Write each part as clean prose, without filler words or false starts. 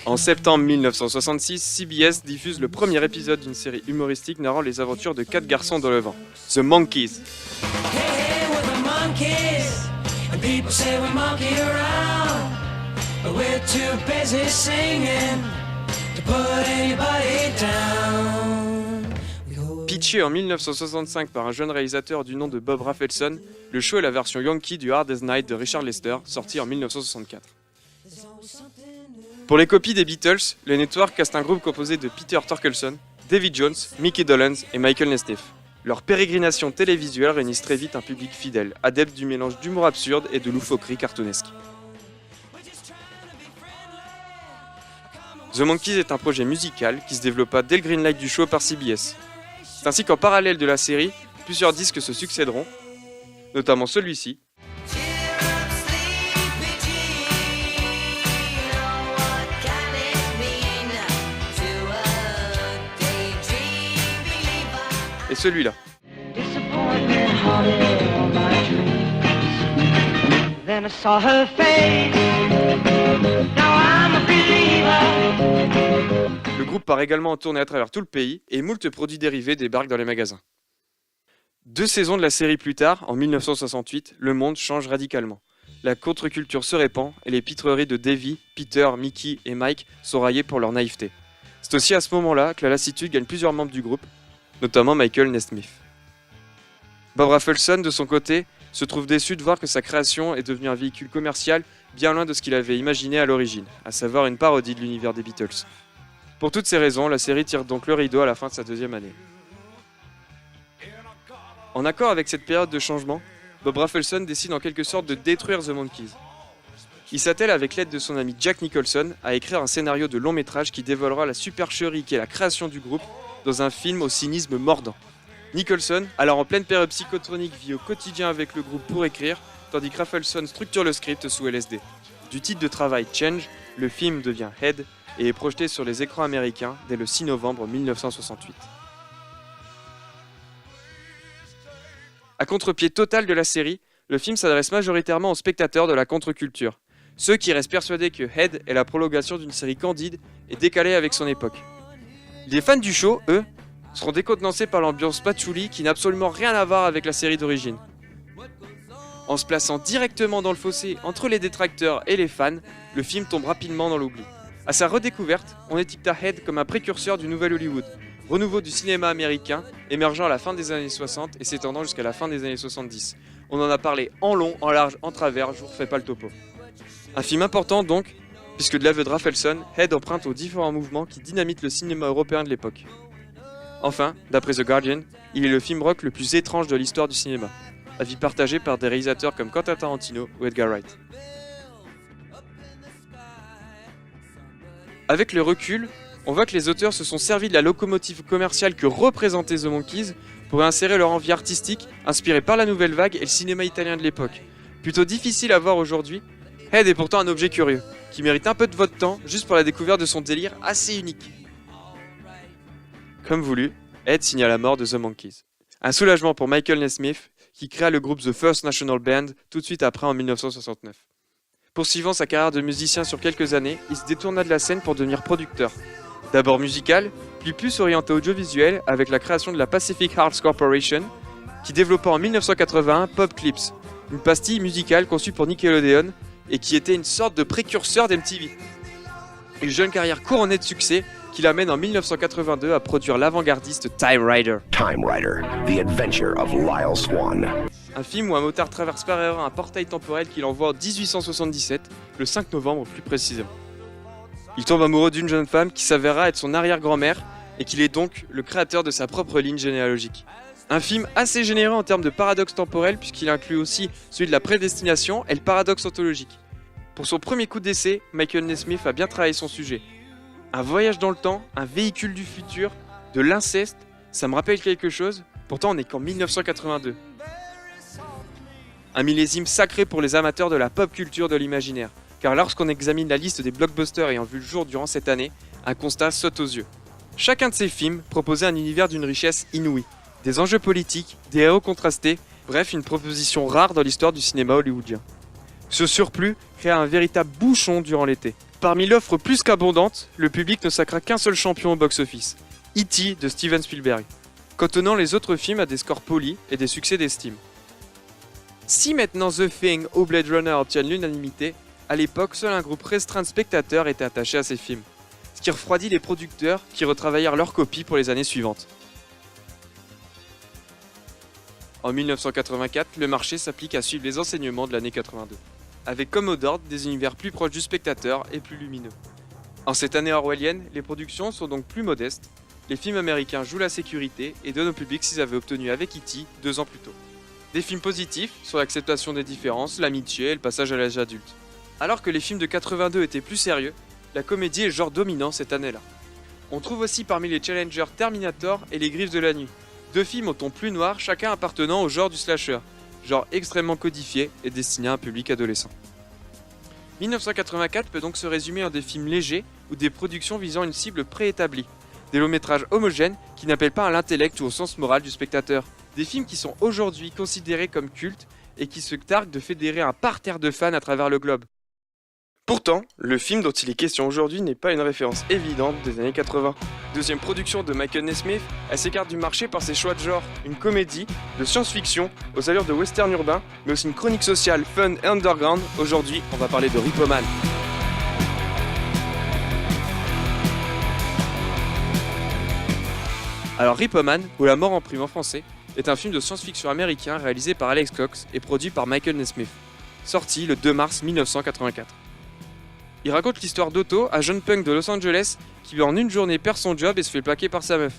En septembre 1966, CBS diffuse le premier épisode d'une série humoristique narrant les aventures de 4 garçons dans le vent, The Monkees. Pitché en 1965 par un jeune réalisateur du nom de Bob Rafelson, le show est la version Yankee du Hard Day's Night de Richard Lester, sorti en 1964. Pour les copies des Beatles, le network caste un groupe composé de Peter Torkelson, Davy Jones, Mickey Dolenz et Michael Nesmith. Leur pérégrination télévisuelle réunissent très vite un public fidèle, adepte du mélange d'humour absurde et de loufoquerie cartoonesque. The Monkees est un projet musical qui se développa dès le greenlight du show par CBS. C'est ainsi qu'en parallèle de la série, plusieurs disques se succéderont, notamment celui-ci, et celui-là. Le groupe part également en tournée à travers tout le pays et moult produits dérivés débarquent dans les magasins. 2 saisons de la série plus tard, en 1968, le monde change radicalement. La contre-culture se répand et les pitreries de Davy, Peter, Mickey et Mike sont raillées pour leur naïveté. C'est aussi à ce moment-là que la lassitude gagne plusieurs membres du groupe, notamment Michael Nesmith. Bob Rafelson, de son côté, se trouve déçu de voir que sa création est devenue un véhicule commercial bien loin de ce qu'il avait imaginé à l'origine, à savoir une parodie de l'univers des Beatles. Pour toutes ces raisons, la série tire donc le rideau à la fin de sa 2e année. En accord avec cette période de changement, Bob Rafelson décide en quelque sorte de détruire The Monkees. Il s'attelle avec l'aide de son ami Jack Nicholson à écrire un scénario de long métrage qui dévoilera la supercherie qu'est la création du groupe dans un film au cynisme mordant. Nicholson, alors en pleine période psychotronique, vit au quotidien avec le groupe pour écrire, tandis que Rafelson structure le script sous LSD. Du titre de travail Change, le film devient Head et est projeté sur les écrans américains dès le 6 novembre 1968. À contre-pied total de la série, le film s'adresse majoritairement aux spectateurs de la contre-culture, ceux qui restent persuadés que Head est la prolongation d'une série candide et décalée avec son époque. Les fans du show, eux, seront décontenancés par l'ambiance patchouli qui n'a absolument rien à voir avec la série d'origine. En se plaçant directement dans le fossé entre les détracteurs et les fans, le film tombe rapidement dans l'oubli. À sa redécouverte, on étiqueta Head comme un précurseur du nouvel Hollywood, renouveau du cinéma américain, émergeant à la fin des années 60 et s'étendant jusqu'à la fin des années 70. On en a parlé en long, en large, en travers, je vous refais pas le topo. Un film important donc, puisque de l'aveu de Rafelson, Head emprunte aux différents mouvements qui dynamitent le cinéma européen de l'époque. Enfin, d'après The Guardian, il est le film rock le plus étrange de l'histoire du cinéma, avis partagé par des réalisateurs comme Quentin Tarantino ou Edgar Wright. Avec le recul, on voit que les auteurs se sont servis de la locomotive commerciale que représentait The Monkees pour insérer leur envie artistique, inspirée par la nouvelle vague et le cinéma italien de l'époque. Plutôt difficile à voir aujourd'hui, Head est pourtant un objet curieux, qui mérite un peu de votre temps juste pour la découverte de son délire assez unique. Comme voulu, Head signa la mort de The Monkees. Un soulagement pour Michael Nesmith, qui créa le groupe The First National Band tout de suite après en 1969. Poursuivant sa carrière de musicien sur quelques années, il se détourna de la scène pour devenir producteur. D'abord musical, puis plus orienté audiovisuel avec la création de la Pacific Arts Corporation, qui développa en 1981 Pop Clips, une pastille musicale conçue pour Nickelodeon et qui était une sorte de précurseur d'MTV. Une jeune carrière couronnée de succès qui l'amène en 1982 à produire l'avant-gardiste Time Rider. Time Rider, The Adventure of Lyle Swan. Un film où un motard traverse par erreur un portail temporel qu'il envoie en 1877, le 5 novembre plus précisément. Il tombe amoureux d'une jeune femme qui s'avérera être son arrière-grand-mère et qu'il est donc le créateur de sa propre ligne généalogique. Un film assez généreux en termes de paradoxe temporel puisqu'il inclut aussi celui de la prédestination et le paradoxe ontologique. Pour son premier coup d'essai, Michael Nesmith a bien travaillé son sujet. Un voyage dans le temps, un véhicule du futur, de l'inceste, ça me rappelle quelque chose, pourtant on n'est qu'en 1982. Un millésime sacré pour les amateurs de la pop culture de l'imaginaire, car lorsqu'on examine la liste des blockbusters ayant vu le jour durant cette année, un constat saute aux yeux. Chacun de ces films proposait un univers d'une richesse inouïe, des enjeux politiques, des héros contrastés, bref une proposition rare dans l'histoire du cinéma hollywoodien. Ce surplus créa un véritable bouchon durant l'été. Parmi l'offre plus qu'abondante, le public ne sacra qu'un seul champion au box-office, E.T. de Steven Spielberg, cantonnant les autres films à des scores polis et des succès d'estime. Si maintenant The Thing ou Blade Runner obtiennent l'unanimité, à l'époque, seul un groupe restreint de spectateurs était attaché à ces films, ce qui refroidit les producteurs qui retravaillèrent leurs copies pour les années suivantes. En 1984, le marché s'applique à suivre les enseignements de l'année 82, avec comme mot d'ordre des univers plus proches du spectateur et plus lumineux. En cette année orwellienne, les productions sont donc plus modestes, les films américains jouent la sécurité et donnent au public ce qu'ils avaient obtenu avec E.T. 2 ans plus tôt. Des films positifs sur l'acceptation des différences, l'amitié et le passage à l'âge adulte. Alors que les films de 82 étaient plus sérieux, la comédie est le genre dominant cette année-là. On trouve aussi parmi les challengers Terminator et Les Griffes de la Nuit, 2 films au ton plus noir, chacun appartenant au genre du slasher, genre extrêmement codifié et destiné à un public adolescent. 1984 peut donc se résumer en des films légers ou des productions visant une cible préétablie, des longs métrages homogènes qui n'appellent pas à l'intellect ou au sens moral du spectateur, des films qui sont aujourd'hui considérés comme cultes et qui se targuent de fédérer un parterre de fans à travers le globe. Pourtant, le film dont il est question aujourd'hui n'est pas une référence évidente des années 80. Deuxième production de Michael Nesmith, elle s'écarte du marché par ses choix de genre, une comédie, de science-fiction, aux allures de western urbain, mais aussi une chronique sociale fun et underground. Aujourd'hui, on va parler de Repo Man. Alors Repo Man, ou La mort en prime en français, est un film de science-fiction américain réalisé par Alex Cox et produit par Michael Nesmith, sorti le 2 mars 1984. Il raconte l'histoire d'Otto, un jeune punk de Los Angeles qui en une journée perd son job et se fait plaquer par sa meuf.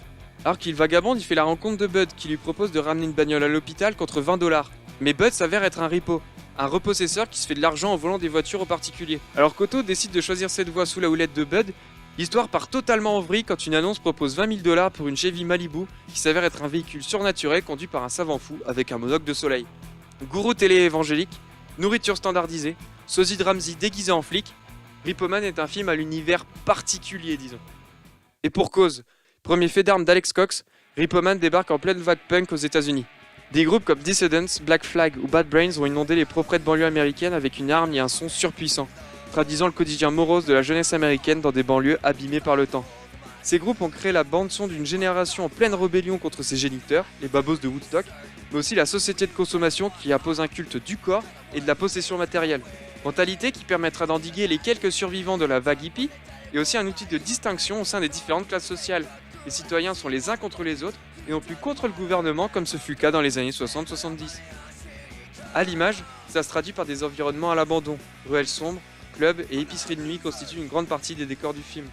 Alors qu'il vagabonde, il fait la rencontre de Bud qui lui propose de ramener une bagnole à l'hôpital contre $20. Mais Bud s'avère être un repo, un repossesseur qui se fait de l'argent en volant des voitures aux particuliers. Alors qu'Otto décide de choisir cette voie sous la houlette de Bud, l'histoire part totalement en vrille quand une annonce propose $20 pour une Chevy Malibu qui s'avère être un véhicule surnaturel conduit par un savant fou avec un monocle de soleil. Gourou télé-évangélique, nourriture standardisée, sosie de Ramsey déguisé en flic, Repo Man est un film à l'univers particulier, disons. Et pour cause, premier fait d'armes d'Alex Cox, Repo Man débarque en pleine vague punk aux États-Unis. Des groupes comme Dissidents, Black Flag ou Bad Brains ont inondé les proprietés de banlieue américaines avec une arme et un son surpuissant, traduisant le quotidien morose de la jeunesse américaine dans des banlieues abîmées par le temps. Ces groupes ont créé la bande-son d'une génération en pleine rébellion contre ses géniteurs, les babos de Woodstock, mais aussi la société de consommation qui impose un culte du corps et de la possession matérielle. Mentalité qui permettra d'endiguer les quelques survivants de la vague hippie et aussi un outil de distinction au sein des différentes classes sociales. Les citoyens sont les uns contre les autres et non plus contre le gouvernement comme ce fut le cas dans les années 60-70. À l'image, ça se traduit par des environnements à l'abandon, ruelles sombres, clubs et épiceries de nuit constituent une grande partie des décors du film.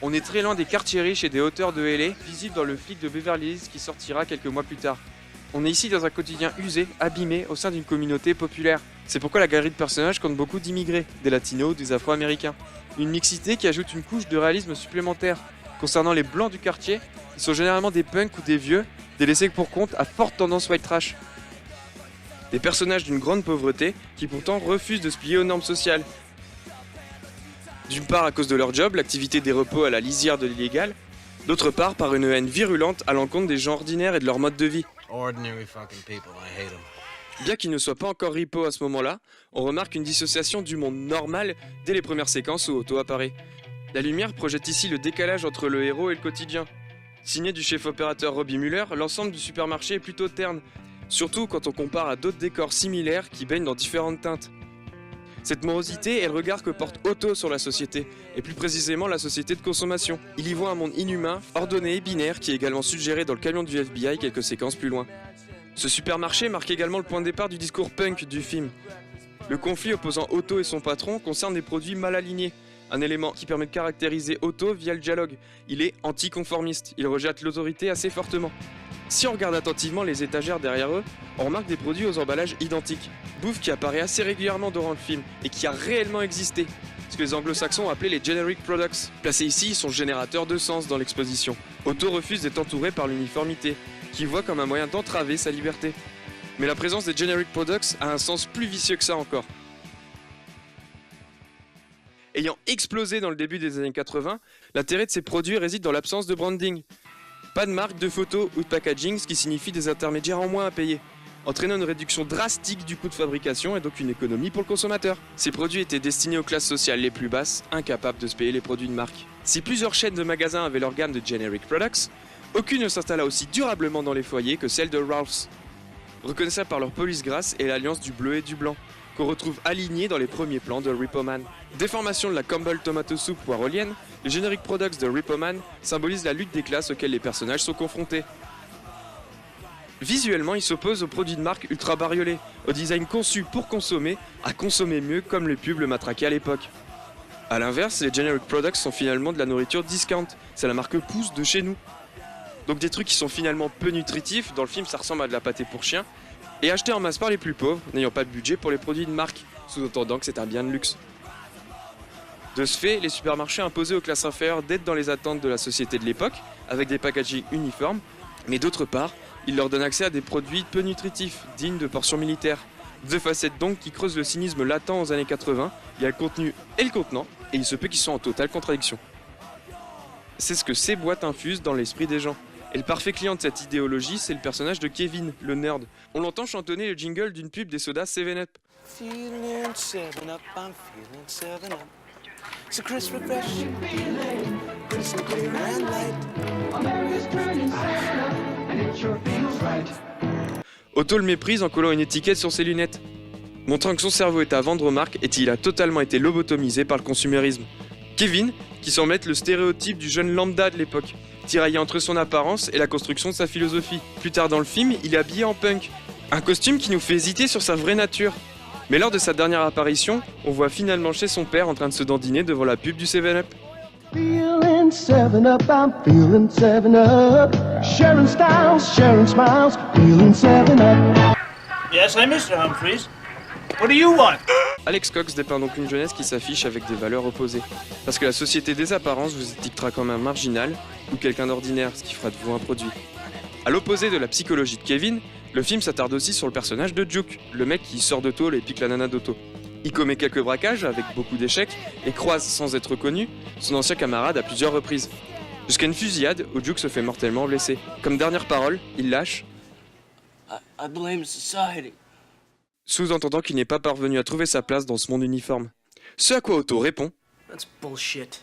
On est très loin des quartiers riches et des hauteurs de LA, visibles dans Le Flic de Beverly Hills qui sortira quelques mois plus tard. On est ici dans un quotidien usé, abîmé au sein d'une communauté populaire. C'est pourquoi la galerie de personnages compte beaucoup d'immigrés, des latinos, des afro-américains. Une mixité qui ajoute une couche de réalisme supplémentaire. Concernant les blancs du quartier, ils sont généralement des punks ou des vieux, des laissés pour compte à forte tendance white trash. Des personnages d'une grande pauvreté qui pourtant refusent de se plier aux normes sociales. D'une part à cause de leur job, l'activité des repos à la lisière de l'illégal, d'autre part par une haine virulente à l'encontre des gens ordinaires et de leur mode de vie. Bien qu'il ne soit pas encore Repo à ce moment-là, on remarque une dissociation du monde normal dès les premières séquences où Otto apparaît. La lumière projette ici le décalage entre le héros et le quotidien. Signé du chef opérateur Robbie Muller, l'ensemble du supermarché est plutôt terne, surtout quand on compare à d'autres décors similaires qui baignent dans différentes teintes. Cette morosité est le regard que porte Otto sur la société, et plus précisément la société de consommation. Il y voit un monde inhumain, ordonné et binaire qui est également suggéré dans le camion du FBI quelques séquences plus loin. Ce supermarché marque également le point de départ du discours punk du film. Le conflit opposant Otto et son patron concerne des produits mal alignés, un élément qui permet de caractériser Otto via le dialogue. Il est anticonformiste, il rejette l'autorité assez fortement. Si on regarde attentivement les étagères derrière eux, on remarque des produits aux emballages identiques. Bouffe qui apparaît assez régulièrement durant le film et qui a réellement existé. Ce que les anglo-saxons ont appelé les generic products. Placés ici, ils sont générateurs de sens dans l'exposition. Otto refuse d'être entouré par l'uniformité, qu'il voit comme un moyen d'entraver sa liberté. Mais la présence des generic products a un sens plus vicieux que ça encore. Ayant explosé dans le début des années 80, l'intérêt de ces produits réside dans l'absence de branding. Pas de marque de photo ou de packaging, ce qui signifie des intermédiaires en moins à payer. entraînant une réduction drastique du coût de fabrication et donc une économie pour le consommateur. Ces produits étaient destinés aux classes sociales les plus basses, incapables de se payer les produits de marque. Si plusieurs chaînes de magasins avaient leur gamme de generic products, aucune ne s'installa aussi durablement dans les foyers que celle de Ralph's. Reconnaissable par leur police grasse et l'alliance du bleu et du blanc, qu'on retrouve alignés dans les premiers plans de Repo Man. Déformation de la Campbell Tomato Soup poirolienne, les generic products de Repo Man symbolisent la lutte des classes auxquelles les personnages sont confrontés. Visuellement, ils s'opposent aux produits de marque ultra bariolés, au design conçu pour consommer, à consommer mieux comme les pubs le matraquaient à l'époque. A l'inverse, les generic products sont finalement de la nourriture discount, c'est la marque pousse de chez nous. Donc des trucs qui sont finalement peu nutritifs, dans le film ça ressemble à de la pâtée pour chien, et achetés en masse par les plus pauvres, n'ayant pas de budget pour les produits de marque, sous-entendant que c'est un bien de luxe. De ce fait, les supermarchés imposaient aux classes inférieures d'être dans les attentes de la société de l'époque, avec des packaging uniformes, mais d'autre part, ils leur donnent accès à des produits peu nutritifs, dignes de portions militaires. Deux facettes donc qui creusent le cynisme latent aux années 80, il y a le contenu et le contenant, et il se peut qu'ils soient en totale contradiction. C'est ce que ces boîtes infusent dans l'esprit des gens. Et le parfait client de cette idéologie, c'est le personnage de Kevin, le nerd. On l'entend chantonner le jingle d'une pub des sodas 7-Up. Feeling 7-Up, I'm feeling 7-Up. It's a crisp refreshing feeling, crystal clear and light. Otto le méprise en collant une étiquette sur ses lunettes. Montrant que son cerveau est à vendre aux marques et qu'il a totalement été lobotomisé par le consumérisme. Kevin, qui semble être le stéréotype du jeune lambda de l'époque, tiraillé entre son apparence et la construction de sa philosophie. Plus tard dans le film, il est habillé en punk. Un costume qui nous fait hésiter sur sa vraie nature. Mais lors de sa dernière apparition, on voit finalement chez son père en train de se dandiner devant la pub du 7-Up. Feeling 7-Up, I'm feeling 7-Up. Sharing styles, sharing smiles, feeling 7-Up. Yes, I'm Mr. Humphries. What do you want? Alex Cox dépeint donc une jeunesse qui s'affiche avec des valeurs opposées. Parce que la société des apparences vous étiquetera comme un marginal ou quelqu'un d'ordinaire, ce qui fera de vous un produit. A l'opposé de la psychologie de Kevin, le film s'attarde aussi sur le personnage de Duke, le mec qui sort de tôle et pique la nana d'Otto. Il commet quelques braquages avec beaucoup d'échecs et croise, sans être reconnu, son ancien camarade à plusieurs reprises. Jusqu'à une fusillade où Duke se fait mortellement blesser. Comme dernière parole, il lâche I blame society. sous-entendant qu'il n'est pas parvenu à trouver sa place dans ce monde uniforme. Ce à quoi Otto répond That's bullshit.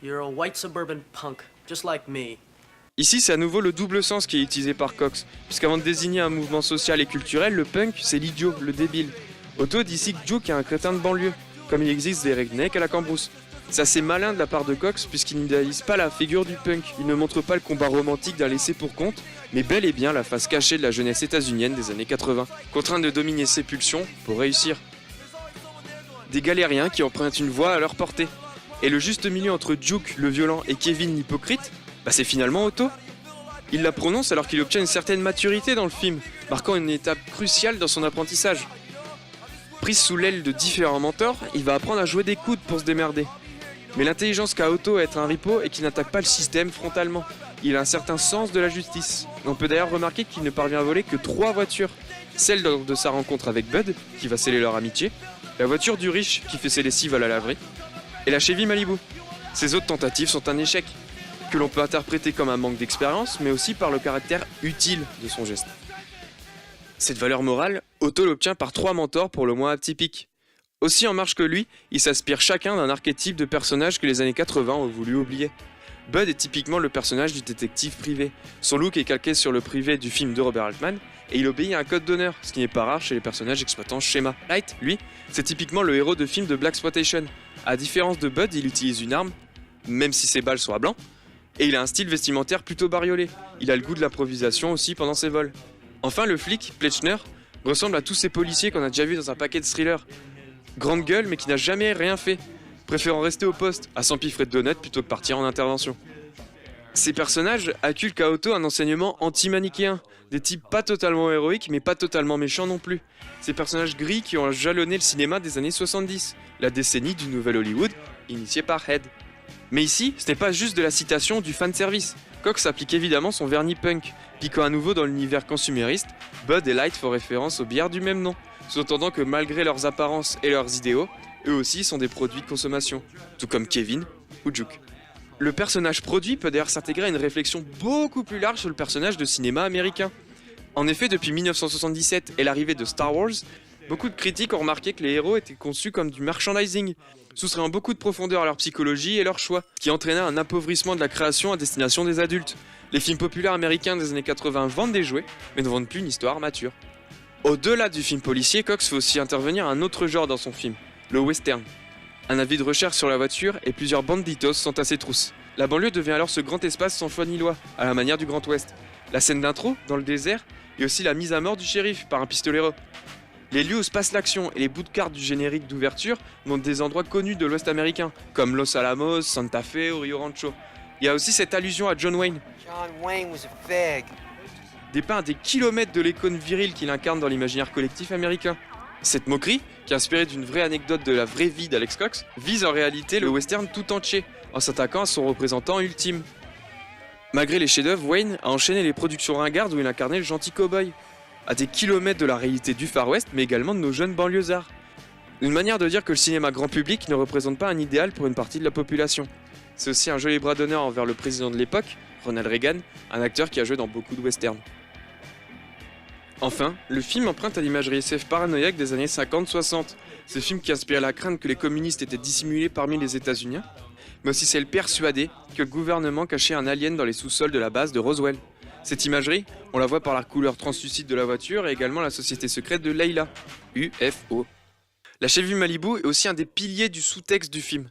You're a white suburban punk, just like me. Ici, c'est à nouveau le double sens qui est utilisé par Cox, puisqu'avant de désigner un mouvement social et culturel, le punk, c'est l'idiot, le débile. Otto dit ici que Duke est un crétin de banlieue, comme il existe des rednecks à la Cambrousse. C'est assez malin de la part de Cox, puisqu'il n'idéalise pas la figure du punk, il ne montre pas le combat romantique d'un laissé-pour-compte, mais bel et bien la face cachée de la jeunesse états-unienne des années 80, contrainte de dominer ses pulsions pour réussir. Des galériens qui empruntent une voie à leur portée. Et le juste milieu entre Duke, le violent, et Kevin, l'hypocrite, c'est finalement Otto. Il la prononce alors qu'il obtient une certaine maturité dans le film, marquant une étape cruciale dans son apprentissage. Pris sous l'aile de différents mentors, il va apprendre à jouer des coudes pour se démerder. Mais l'intelligence qu'a Otto à être un ripeau est qu'il n'attaque pas le système frontalement. Il a un certain sens de la justice. On peut d'ailleurs remarquer qu'il ne parvient à voler que 3 voitures. Celle lors de sa rencontre avec Bud, qui va sceller leur amitié, la voiture du riche qui fait ses lessives à la laverie, et la Chevy Malibu. Ses autres tentatives sont un échec, que l'on peut interpréter comme un manque d'expérience, mais aussi par le caractère utile de son geste. Cette valeur morale, Otto l'obtient par 3 mentors pour le moins atypiques. Aussi en marche que lui, ils s'inspirent chacun d'un archétype de personnage que les années 80 ont voulu oublier. Bud est typiquement le personnage du détective privé. Son look est calqué sur le privé du film de Robert Altman, et il obéit à un code d'honneur, ce qui n'est pas rare chez les personnages exploitant schéma. Light, lui, c'est typiquement le héros de film de Blaxploitation. À différence de Bud, il utilise une arme, même si ses balles sont à blanc, et il a un style vestimentaire plutôt bariolé. Il a le goût de l'improvisation aussi pendant ses vols. Enfin, le flic, Pletchner, ressemble à tous ces policiers qu'on a déjà vus dans un paquet de thrillers. Grande gueule, mais qui n'a jamais rien fait, préférant rester au poste, à s'empiffrer de donuts plutôt que partir en intervention. Ces personnages acculent à Otto un enseignement anti-manichéen, des types pas totalement héroïques mais pas totalement méchants non plus. Ces personnages gris qui ont jalonné le cinéma des années 70, la décennie du nouvel Hollywood, initiée par Head. Mais ici, ce n'est pas juste de la citation du fanservice. Cox applique évidemment son vernis punk, piquant à nouveau dans l'univers consumériste, Bud et Light font référence aux bières du même nom, sous-entendant que malgré leurs apparences et leurs idéaux, eux aussi sont des produits de consommation, tout comme Kevin ou Duke. Le personnage produit peut d'ailleurs s'intégrer à une réflexion beaucoup plus large sur le personnage de cinéma américain. En effet, depuis 1977 et l'arrivée de Star Wars, beaucoup de critiques ont remarqué que les héros étaient conçus comme du merchandising, soustrayant beaucoup de profondeur à leur psychologie et leurs choix, qui entraînait un appauvrissement de la création à destination des adultes. Les films populaires américains des années 80 vendent des jouets, mais ne vendent plus une histoire mature. Au-delà du film policier, Cox fait aussi intervenir un autre genre dans son film, le western. Un avis de recherche sur la voiture et plusieurs banditos sont à ses trousses. La banlieue devient alors ce grand espace sans foi ni loi, à la manière du Grand Ouest. La scène d'intro, dans le désert, et aussi la mise à mort du shérif par un pistolero. Les lieux où se passe l'action et les bouts de cartes du générique d'ouverture montrent des endroits connus de l'Ouest américain, comme Los Alamos, Santa Fe ou Rio Rancho. Il y a aussi cette allusion à John Wayne, John Wayne was a fag. dépeint à des kilomètres de l'icône virile qu'il incarne dans l'imaginaire collectif américain. Cette moquerie, qui est inspirée d'une vraie anecdote de la vraie vie d'Alex Cox, vise en réalité le western tout entier, en s'attaquant à son représentant ultime. Malgré les chefs-d'œuvre, Wayne a enchaîné les productions ringardes où il incarnait le gentil cow-boy, à des kilomètres de la réalité du Far West, mais également de nos jeunes banlieusards. Une manière de dire que le cinéma grand public ne représente pas un idéal pour une partie de la population. C'est aussi un joli bras d'honneur envers le président de l'époque, Ronald Reagan, un acteur qui a joué dans beaucoup de westerns. Enfin, le film emprunte à l'imagerie SF paranoïaque des années 50-60. Ce film qui inspire la crainte que les communistes étaient dissimulés parmi les États-Unis, mais aussi celle persuadée que le gouvernement cachait un alien dans les sous-sols de la base de Roswell. Cette imagerie, on la voit par la couleur translucide de la voiture et également la société secrète de Layla, UFO. La Chevy Malibu est aussi un des piliers du sous-texte du film.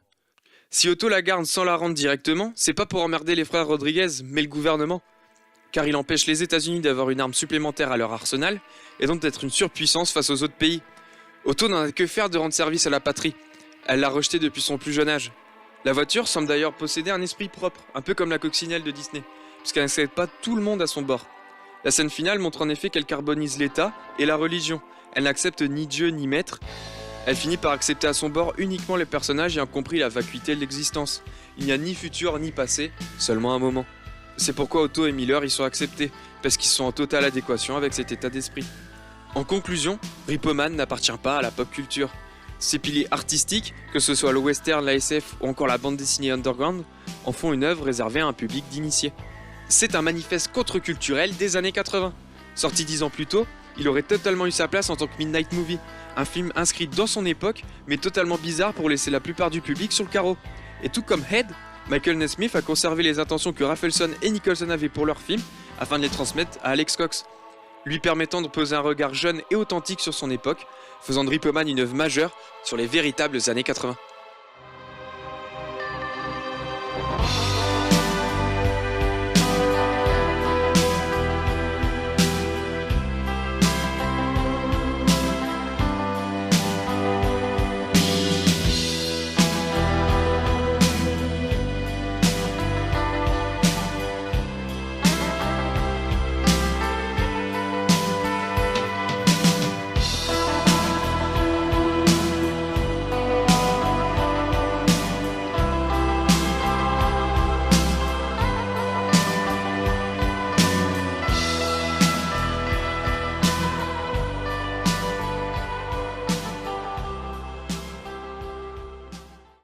Si Otto la garde sans la rendre directement, c'est pas pour emmerder les frères Rodriguez, mais le gouvernement. Car il empêche les États-Unis d'avoir une arme supplémentaire à leur arsenal, et donc d'être une surpuissance face aux autres pays. Otto n'en a que faire de rendre service à la patrie. Elle l'a rejeté depuis son plus jeune âge. La voiture semble d'ailleurs posséder un esprit propre, un peu comme la coccinelle de Disney, puisqu'elle n'accepte pas tout le monde à son bord. La scène finale montre en effet qu'elle carbonise l'État et la religion. Elle n'accepte ni Dieu ni maître. Elle finit par accepter à son bord uniquement les personnages ayant compris la vacuité de l'existence. Il n'y a ni futur ni passé, seulement un moment. C'est pourquoi Otto et Miller y sont acceptés, parce qu'ils sont en totale adéquation avec cet état d'esprit. En conclusion, Repo Man n'appartient pas à la pop culture. Ces piliers artistiques, que ce soit le western, la SF ou encore la bande dessinée underground, en font une œuvre réservée à un public d'initiés. C'est un manifeste contre-culturel des années 80. Sorti 10 ans plus tôt, il aurait totalement eu sa place en tant que Midnight Movie, un film inscrit dans son époque, mais totalement bizarre pour laisser la plupart du public sur le carreau. Et tout comme Head, Michael Nesmith a conservé les intentions que Rafelson et Nicholson avaient pour leur film, afin de les transmettre à Alex Cox, lui permettant de poser un regard jeune et authentique sur son époque, faisant de Repo Man une œuvre majeure sur les véritables années 80.